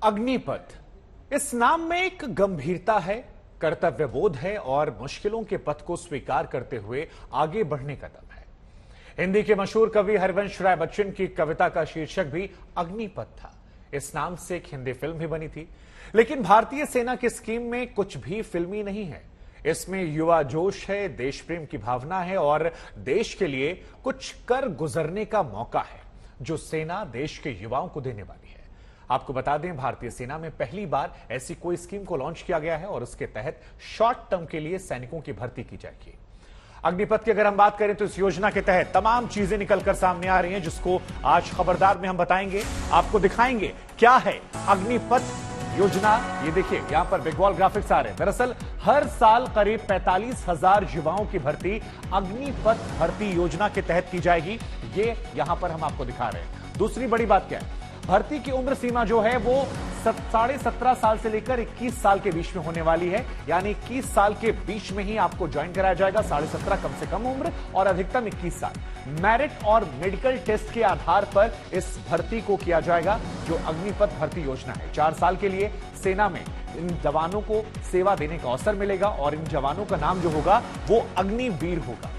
अग्निपथ, इस नाम में एक गंभीरता है, कर्तव्यबोध है और मुश्किलों के पथ को स्वीकार करते हुए आगे बढ़ने का दम है। हिंदी के मशहूर कवि हरिवंश राय बच्चन की कविता का शीर्षक भी अग्निपथ था। इस नाम से एक हिंदी फिल्म भी बनी थी, लेकिन भारतीय सेना की स्कीम में कुछ भी फिल्मी नहीं है। इसमें युवा जोश है, देश प्रेम की भावना है और देश के लिए कुछ कर गुजरने का मौका है, जो सेना देश के युवाओं को देने वाली है। आपको बता दें, भारतीय सेना में पहली बार ऐसी कोई स्कीम को लॉन्च किया गया है और उसके तहत शॉर्ट टर्म के लिए सैनिकों की भर्ती की जाएगी। अग्निपथ की अगर हम बात करें तो इस योजना के तहत तमाम चीजें निकलकर सामने आ रही हैं, जिसको आज खबरदार में हम बताएंगे, आपको दिखाएंगे क्या है अग्निपथ योजना। ये देखिए, यहां पर बिग वॉल ग्राफिक्स आ रहे हैं। दरअसल हर साल करीब 45,000 युवाओं की भर्ती अग्निपथ भर्ती योजना के तहत की जाएगी। ये यहां पर हम आपको दिखा रहे हैं। दूसरी बड़ी बात क्या है, भर्ती की उम्र सीमा जो है वो 17.5 साल से लेकर 21 साल के बीच में होने वाली है। यानी 21 साल के बीच में ही आपको ज्वाइन कराया जाएगा। 17.5 कम से कम उम्र और अधिकतम 21 साल। मेरिट और मेडिकल टेस्ट के आधार पर इस भर्ती को किया जाएगा, जो अग्निपथ भर्ती योजना है। 4 साल के लिए सेना में इन जवानों को सेवा देने का अवसर मिलेगा और इन जवानों का नाम जो होगा वो अग्निवीर होगा।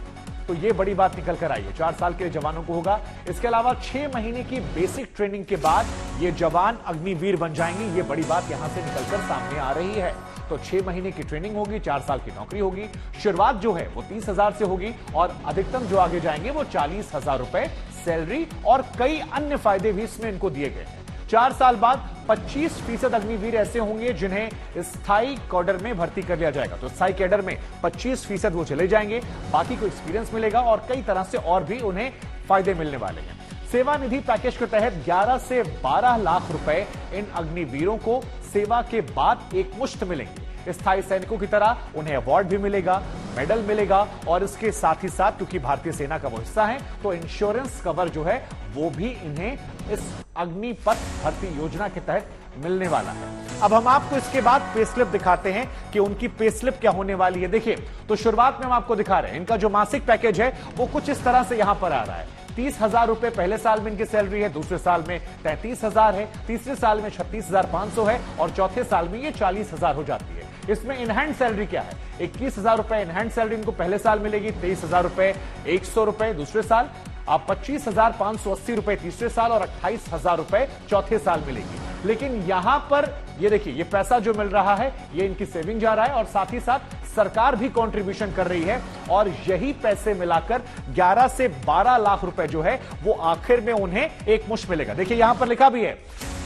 तो ये बड़ी बात निकल कर आई है। 4 साल के लिए जवानों को होगा। इसके अलावा 6 महीने की बेसिक ट्रेनिंग के बाद ये जवान अग्निवीर बन जाएंगे। ये बड़ी बात यहां से निकलकर सामने आ रही है। तो 6 महीने की ट्रेनिंग होगी, 4 साल की नौकरी होगी। शुरुआत जो है वो 30,000 से होगी और अधिकतम जो आगे जाएंगे वो 40,000 रुपए सैलरी और कई अन्य फायदे भी इसमें इनको दिए गए हैं। 4 साल बाद 25% अग्निवीर ऐसे होंगे जिन्हें स्थायी कैडर में भर्ती कर लिया जाएगा। तो स्थायी कैडर में 25% वो चले जाएंगे, बाकी को एक्सपीरियंस मिलेगा और कई तरह से और भी उन्हें फायदे मिलने वाले हैं। सेवा निधि पैकेज के तहत 11 से 12 लाख रुपए इन अग्निवीरों को सेवा के बाद एक मुश्त मिलेंगे। स्थायी सैनिकों की तरह उन्हें अवार्ड भी मिलेगा, मेडल मिलेगा और इसके साथ ही साथ क्योंकि भारतीय सेना का वो हिस्सा है तो इंश्योरेंस कवर जो है वो भी इन्हें इस अग्निपथ भर्ती योजना के तहत मिलने वाला है। अब हम आपको इसके बाद पे स्लिप दिखाते हैं कि उनकी पे स्लिप क्या होने वाली है। देखिए, तो शुरुआत में हम आपको दिखा रहे हैं इनका जो मासिक पैकेज है वो कुछ इस तरह से यहां पर आ रहा है। 30,000 रुपए पहले साल में इनकी सैलरी है, दूसरे साल में 33,000 है, तीसरे साल में 36,500 है और चौथे साल में ये 40,000 हो जाती है। इसमें इनहैंड सैलरी क्या है, 21,000 रुपए इनहैंड सैलरी इनको पहले साल मिलेगी, 23,000 रुपए 100 रुपए दूसरे साल, आप 25,580 रुपए तीसरे साल और 28,000 रुपए चौथे साल मिलेगी। लेकिन यहां पर ये देखिए, ये पैसा जो मिल रहा है ये इनकी सेविंग जा रहा है और साथ ही साथ सरकार भी कंट्रीब्यूशन कर रही है और यही पैसे मिलाकर 11 से 12 लाख रुपए जो है वो आखिर में उन्हें एक मुश्त मिलेगा। देखिए, यहां पर लिखा भी है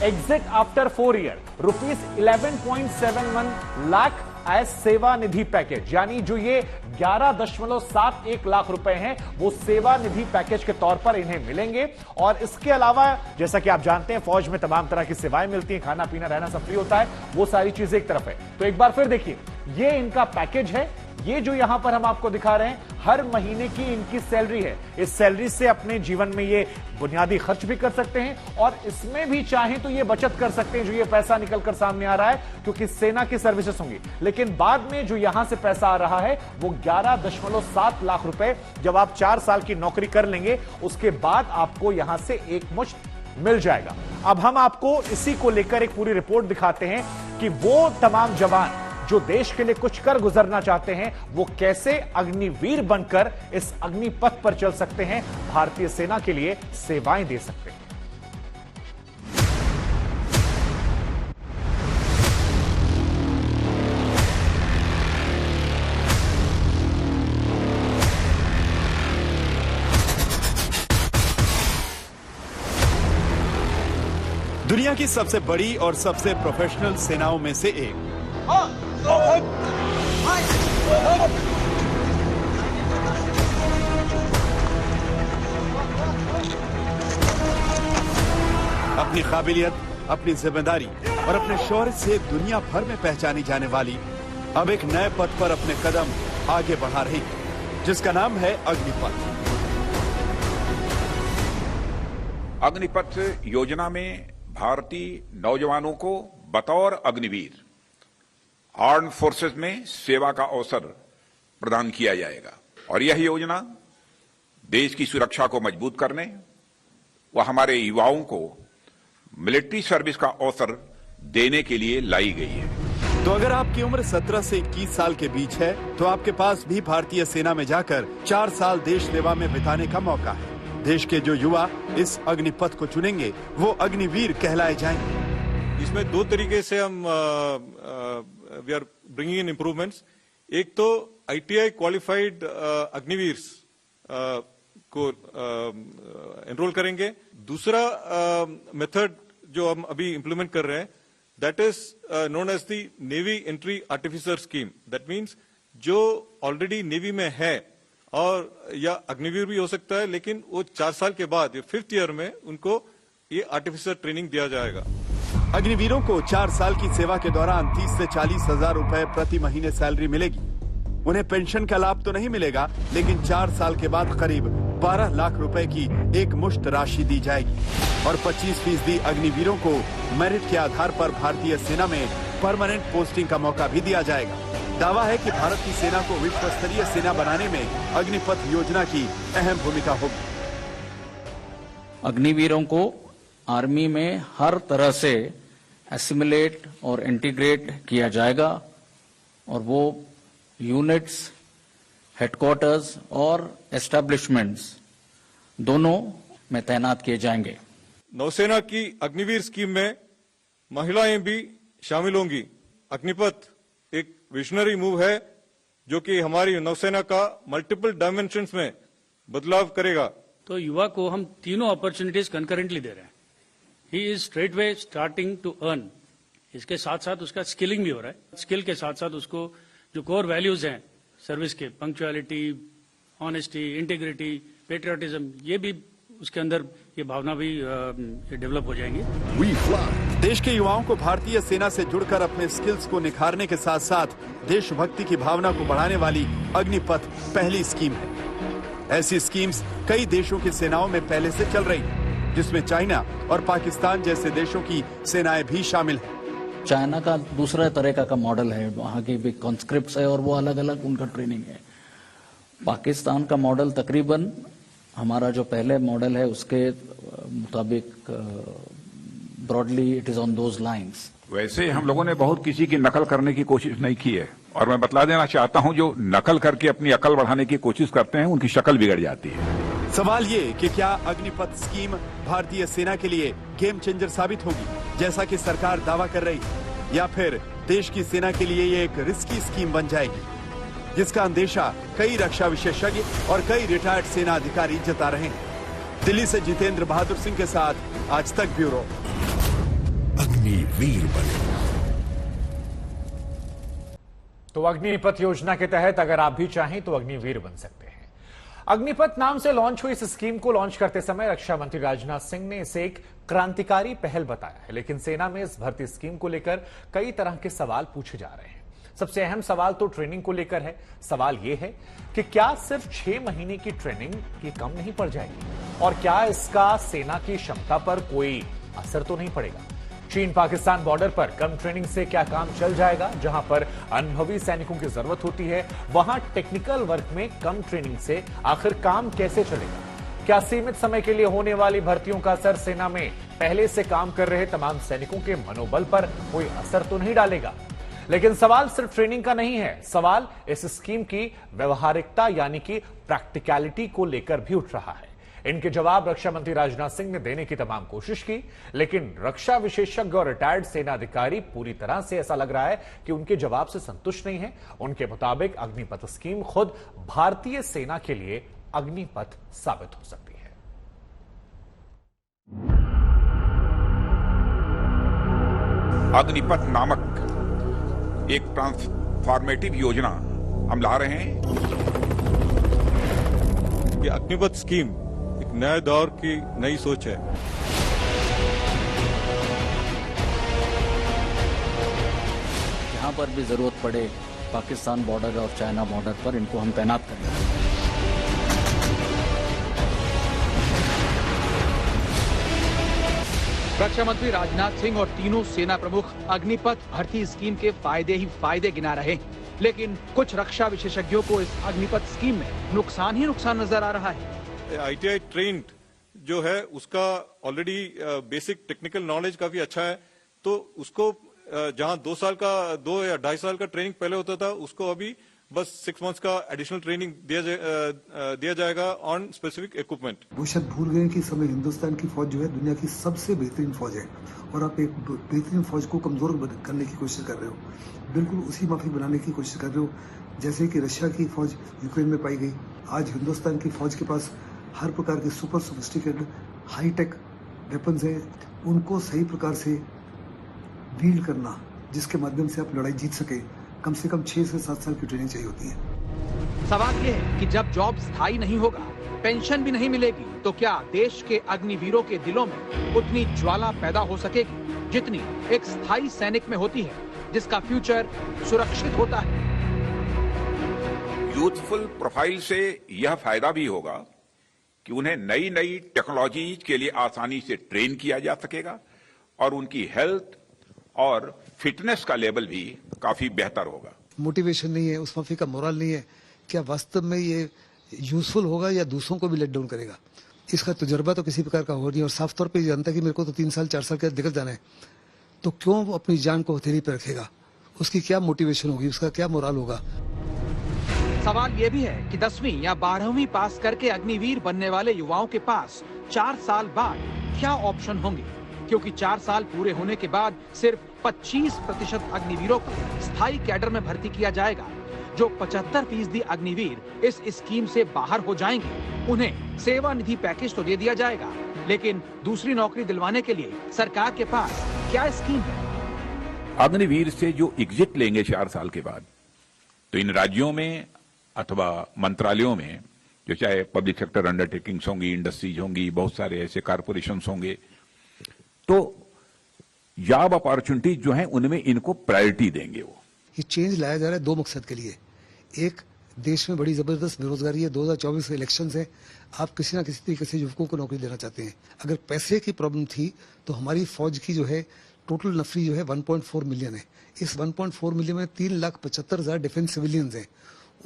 exit after 4 year ₹11.71 lakh as Seva Nidhi package. यानी जो ये 11.71 लाख रुपए हैं वो सेवा निधि पैकेज के तौर पर इन्हें मिलेंगे। और इसके अलावा जैसा कि आप जानते हैं फौज में तमाम तरह की सेवाएं मिलती हैं, खाना पीना रहना सब फ्री होता है, वो सारी चीजें एक तरफ है। तो एक बार फिर देखिए, ये इनका पैकेज है। ये जो यहां पर हम आपको दिखा रहे हैं हर महीने की इनकी सैलरी है। इस सैलरी से अपने जीवन में ये बुनियादी खर्च भी कर सकते हैं और इसमें भी चाहें तो ये बचत कर सकते हैं, जो ये पैसा निकलकर सामने आ रहा है क्योंकि सेना की सर्विसेज होंगी। लेकिन बाद में जो यहां से पैसा आ रहा है वो 11.7 लाख रुपए जब आप 4 साल की नौकरी कर लेंगे उसके बाद आपको यहां से एक मुश्त मिल जाएगा। अब हम आपको इसी को लेकर एक पूरी रिपोर्ट दिखाते हैं कि वो तमाम जवान जो देश के लिए कुछ कर गुजरना चाहते हैं वो कैसे अग्निवीर बनकर इस अग्निपथ पर चल सकते हैं, भारतीय सेना के लिए सेवाएं दे सकते हैं। दुनिया की सबसे बड़ी और सबसे प्रोफेशनल सेनाओं में से एक अपनी काबिलियत, अपनी जिम्मेदारी और अपने शौर्य से दुनिया भर में पहचानी जाने वाली अब एक नए पथ पर अपने कदम आगे बढ़ा रही है, जिसका नाम है अग्निपथ। अग्निपथ योजना में भारतीय नौजवानों को बतौर अग्निवीर आर्म फोर्सेस में सेवा का अवसर प्रदान किया जाएगा और यह योजना देश की सुरक्षा को मजबूत करने व हमारे युवाओं को मिलिट्री सर्विस का अवसर देने के लिए लाई गई है। तो अगर आपकी उम्र 17 से 21 साल के बीच है तो आपके पास भी भारतीय सेना में जाकर 4 साल देश सेवा में बिताने का मौका है। देश के जो युवा इस अग्निपथ को चुनेंगे वो अग्निवीर कहलाए जाएंगे। इसमें दो तरीके से हम we are bringing in improvements. एक तो ITI क्वालिफाइड अग्निवीर को एनरोल करेंगे। दूसरा मेथड जो हम अभी इम्प्लीमेंट कर रहे हैं that is known as the navy entry artificer scheme. That means जो ऑलरेडी नेवी में है और या अग्निवीर भी हो सकता है, लेकिन वो 4 साल के बाद 5th ईयर में उनको ये आर्टिफिसर ट्रेनिंग दिया जाएगा। अग्निवीरों को 4 साल की सेवा के दौरान 30 से 40 हजार रुपए प्रति महीने सैलरी मिलेगी। उन्हें पेंशन का लाभ तो नहीं मिलेगा, लेकिन 4 साल के बाद करीब 12 लाख रुपए की एक मुश्त राशि दी जाएगी और 25% अग्निवीरों को मेरिट के आधार पर भारतीय सेना में परमानेंट पोस्टिंग का मौका भी दिया जाएगा। दावा है कि भारत की सेना को विश्व स्तरीय सेना बनाने में अग्निपथ योजना की अहम भूमिका होगी। अग्निवीरों को आर्मी में हर तरह से एसिमिलेट और इंटीग्रेट किया जाएगा और वो यूनिट्स, हेडक्वार्टर्स और एस्टेब्लिशमेंट्स दोनों में तैनात किए जाएंगे। नौसेना की अग्निवीर स्कीम में महिलाएं भी शामिल होंगी। अग्निपथ एक विजनरी मूव है जो कि हमारी नौसेना का मल्टीपल डायमेंशंस में बदलाव करेगा। तो युवा को हम तीनों अपॉर्चुनिटीज कंकरेंटली दे रहे हैं। He is straight way starting to earn. इसके साथ साथ उसका स्किलिंग भी हो रहा है। स्किल के साथ साथ उसको जो कोर वैल्यूज हैं सर्विस के, पंक्चुअलिटी, ऑनेस्टी, इंटीग्रिटी, पेट्रियोटिज्म, ये भी उसके अंदर ये भावना भी डेवलप हो जाएंगी। देश के युवाओं को भारतीय सेना से जुड़कर अपने स्किल्स को निखारने के साथ साथ देशभक्ति की भावना को बढ़ाने वाली अग्निपथ पहली स्कीम है। ऐसी स्कीम्स कई देशों की सेनाओं में पहले से चल रही है, जिसमें चाइना और पाकिस्तान जैसे देशों की सेनाएं भी शामिल हैं। चाइना का दूसरा तरीका का मॉडल है, वहाँ के भी कॉन्स्क्रिप्ट्स है और वो अलग अलग उनका ट्रेनिंग है। पाकिस्तान का मॉडल तकरीबन हमारा जो पहले मॉडल है उसके मुताबिक broadly it is on those lines. वैसे हम लोगों ने बहुत किसी की नकल करने की कोशिश नहीं की है और मैं बतला देना चाहता हूं, जो नकल करके अपनी अकल बढ़ाने की कोशिश करते हैं उनकी शक्ल बिगड़ जाती है। सवाल ये कि क्या अग्निपथ स्कीम भारतीय सेना के लिए गेम चेंजर साबित होगी जैसा कि सरकार दावा कर रही है, या फिर देश की सेना के लिए ये एक रिस्की स्कीम बन जाएगी, जिसका अंदेशा कई रक्षा विशेषज्ञ और कई रिटायर्ड सेना अधिकारी जता रहे हैं। दिल्ली से जितेंद्र बहादुर सिंह के साथ आज तक ब्यूरो। अग्निवीर बने। तो अग्निपथ योजना के तहत अगर आप भी चाहें तो अग्निवीर बन सकते हैं। अग्निपथ नाम से लॉन्च हुई इस स्कीम को लॉन्च करते समय रक्षा मंत्री राजनाथ सिंह ने इसे एक क्रांतिकारी पहल बताया है, लेकिन सेना में इस भर्ती स्कीम को लेकर कई तरह के सवाल पूछे जा रहे हैं। सबसे अहम सवाल तो ट्रेनिंग को लेकर है। सवाल यह है कि क्या सिर्फ 6 महीने की ट्रेनिंग ये कम नहीं पड़ जाएगी और क्या इसका सेना की क्षमता पर कोई असर तो नहीं पड़ेगा। चीन पाकिस्तान बॉर्डर पर कम ट्रेनिंग से क्या काम चल जाएगा। जहां पर अनुभवी सैनिकों की जरूरत होती है, वहां टेक्निकल वर्क में कम ट्रेनिंग से आखिर काम कैसे चलेगा। क्या सीमित समय के लिए होने वाली भर्तियों का असर सेना में पहले से काम कर रहे तमाम सैनिकों के मनोबल पर कोई असर तो नहीं डालेगा। लेकिन सवाल सिर्फ ट्रेनिंग का नहीं है, सवाल इस स्कीम की व्यवहारिकता यानी कि प्रैक्टिकलिटी को लेकर भी उठ रहा है। इनके जवाब रक्षा मंत्री राजनाथ सिंह ने देने की तमाम कोशिश की, लेकिन रक्षा विशेषज्ञ और रिटायर्ड सेना अधिकारी पूरी तरह से ऐसा लग रहा है कि उनके जवाब से संतुष्ट नहीं है। उनके मुताबिक अग्निपथ स्कीम खुद भारतीय सेना के लिए अग्निपथ साबित हो सकती है। अग्निपथ नामक एक ट्रांसफॉर्मेटिव योजना हम ला रहे हैं। ये अग्निपथ स्कीम एक नए दौर की नई सोच है। जहां पर भी जरूरत पड़े पाकिस्तान बॉर्डर और चाइना बॉर्डर पर इनको हम तैनात करेंगे। रक्षा मंत्री राजनाथ सिंह और तीनों सेना प्रमुख अग्निपथ भर्ती स्कीम के फायदे ही फायदे गिना रहे हैं, लेकिन कुछ रक्षा विशेषज्ञों को इस अग्निपथ स्कीम में नुकसान ही नुकसान नजर आ रहा है। ITI ट्रेंड जो है उसका ऑलरेडी बेसिक टेक्निकल नॉलेज काफी अच्छा है, तो उसको जहां 2 या 2.5 साल का ट्रेनिंग पहले होता था, उसको अभी बस 6 मंथ्स का एडिशनल ट्रेनिंग दिया जाएगा ऑन स्पेसिफिक इक्विपमेंट। वो शायद भूल गए कि इस समय हिंदुस्तान की फौज जो है दुनिया की सबसे बेहतरीन फौज है, और आप एक बेहतरीन फौज को कमजोर करने की कोशिश कर रहे हो। बिल्कुल उसी माफिक बनाने की कोशिश कर रहे हो जैसे कि रशिया की फौज यूक्रेन में पाई गई। आज हिंदुस्तान की फौज के पास हर प्रकार के सुपर सोफिस्टिकेटेड हाईटेक वेपन्स हैं, उनको सही प्रकार से डील करना जिसके माध्यम से आप लड़ाई जीत सके, कम से कम 6 से 7 साल की ट्रेनिंग चाहिए होती है। सवाल ये है कि जब जॉब स्थायी नहीं होगा, पेंशन भी नहीं मिलेगी, तो क्या देश के अग्निवीरों के दिलों में उतनी ज्वाला पैदा हो सकेगी जितनी एक स्थायी सैनिक में होती है, जिसका फ्यूचर सुरक्षित होता है? यूथफुल प्रोफाइल से यह फायदा भी होगा कि उन्हें नई नई टेक्नोलॉजी के लिए आसानी से ट्रेन किया जा सकेगा और उनकी हेल्थ और फिटनेस का लेवल भी काफी बेहतर होगा। मोटिवेशन नहीं है, उस माफी का मोरल नहीं है, क्या वास्तव में ये यूजफुल होगा या दूसरों को भी लेट डाउन करेगा? इसका तजुर्बा तो किसी प्रकार का हो नहीं, और साफ तौर पे जानता है कि मेरे को तो 3 साल 4 साल के निकल जाना है, तो क्यों वो अपनी जान को हथेली पे रखेगा? उसकी क्या मोटिवेशन होगी, उसका क्या मोरल होगा? सवाल ये भी है कि 10वीं या 12वीं पास करके अग्निवीर बनने वाले युवाओं के पास 4 साल बाद क्या ऑप्शन होंगे, क्योंकि 4 साल पूरे होने के बाद सिर्फ 25% अग्निवीरों को स्थायी कैडर में भर्ती किया जाएगा। जो 75% अग्निवीर इस स्कीम से बाहर हो जाएंगे, उन्हें सेवा निधि पैकेज तो दे दिया जाएगा, लेकिन दूसरी नौकरी दिलवाने के लिए सरकार के पास क्या स्कीम है? अग्निवीर से जो एग्जिट लेंगे 4 साल के बाद, तो इन राज्यों में अथवा मंत्रालयों में, जो चाहे पब्लिक सेक्टर अंडरटेकिंग्स होंगी, इंडस्ट्रीज होंगी, बहुत सारे ऐसे कारपोरेशंस होंगे, तो जॉब अपॉर्चुनिटी जो है उनमें इनको प्रायोरिटी देंगे। वो ये चेंज लाया जा रहा है 2 मकसद के लिए। एक, देश में बड़ी जबरदस्त बेरोजगारी है, 2024 इलेक्शंस है, आप किसी ना किसी तरीके से युवकों को नौकरी देना चाहते हैं। अगर पैसे की प्रॉब्लम थी तो हमारी फौज की जो है टोटल नफरी जो है 1.4 मिलियन है। इस 1.4 मिलियन में 3,75,000 डिफेंस सिविलियंस हैं,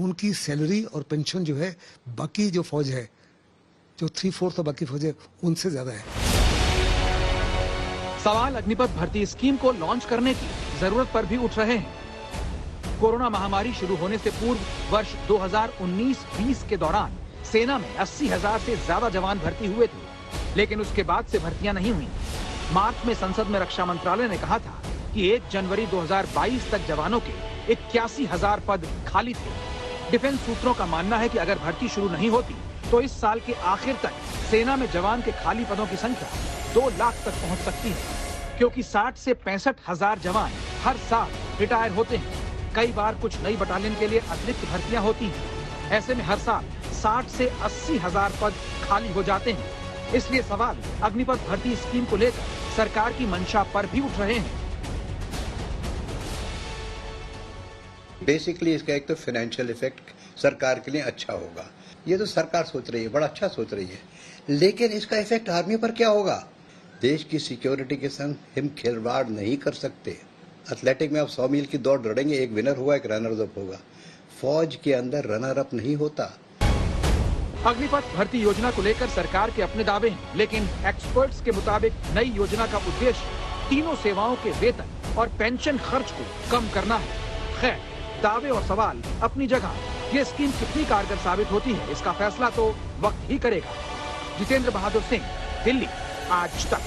उनकी सैलरी और पेंशन जो है बाकी जो फौज है, जो 3/4 बाकी फौज है, उनसे ज्यादा है। सवाल अग्निपथ भर्ती स्कीम को लॉन्च करने की जरूरत पर भी उठ रहे हैं। कोरोना महामारी शुरू होने से पूर्व वर्ष 2019-20 के दौरान सेना में 80,000 से ज्यादा जवान भर्ती हुए थे, लेकिन उसके बाद से भर्तियां नहीं हुई। मार्च में संसद में रक्षा मंत्रालय ने कहा था कि 1 जनवरी 2022 तक जवानों के 81,000 पद खाली थे। डिफेंस सूत्रों का मानना है कि अगर भर्ती शुरू नहीं होती तो इस साल के आखिर तक सेना में जवान के खाली पदों की संख्या 2 लाख तक पहुंच सकती है, क्योंकि 60 से 65,000 जवान हर साल रिटायर होते हैं। कई बार कुछ नई बटालियन के लिए अतिरिक्त भर्तियां होती हैं। ऐसे में हर साल 60 से 80,000 पद खाली हो जाते हैं। इसलिए सवाल अग्निपथ भर्ती स्कीम को लेकर सरकार की मंशा पर भी उठ रहे हैं। बेसिकली इसका एक तो फाइनेंशियल इफेक्ट सरकार के लिए अच्छा होगा, ये तो सरकार सोच रही है, बड़ा अच्छा सोच रही है, लेकिन इसका इफेक्ट आर्मी पर क्या होगा? देश की सिक्योरिटी के संग हम खिलवाड़ नहीं कर सकते। एथलेटिक में आप 100 मील की दौड़ लड़ेंगे, एक विनर हुआ, एक रनर अप होगा। फौज के अंदर रनर अप नहीं होता। अग्निपथ भर्ती योजना को लेकर सरकार के अपने दावे हैं, लेकिन एक्सपर्ट्स के मुताबिक नई योजना का उद्देश्य तीनों सेवाओं के वेतन और पेंशन खर्च को कम करना है। खैर, दावे और सवाल अपनी जगह, ये स्कीम कितनी कारगर साबित होती है, इसका फैसला तो वक्त ही करेगा। जितेंद्र बहादुर सिंह, दिल्ली, आज तक।